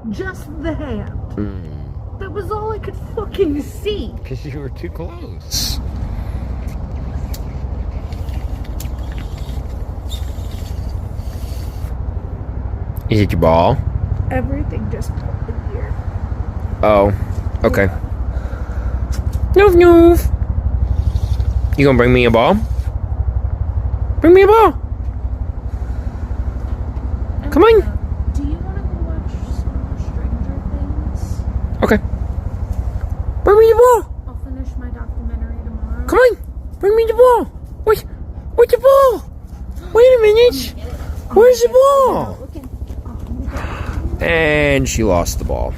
Just the hand. That was all I could fucking see. Because you were too close. Is it your ball? Everything just popped in here. Oh, okay. Noof noof. You gonna bring me a ball? Bring me a ball. Come on. Do you want to go watch some Stranger Things? Okay. Bring me the ball. I'll finish my documentary tomorrow. Come on. Bring me the ball. Where's the ball? Wait a minute. Where's the ball? And she lost the ball.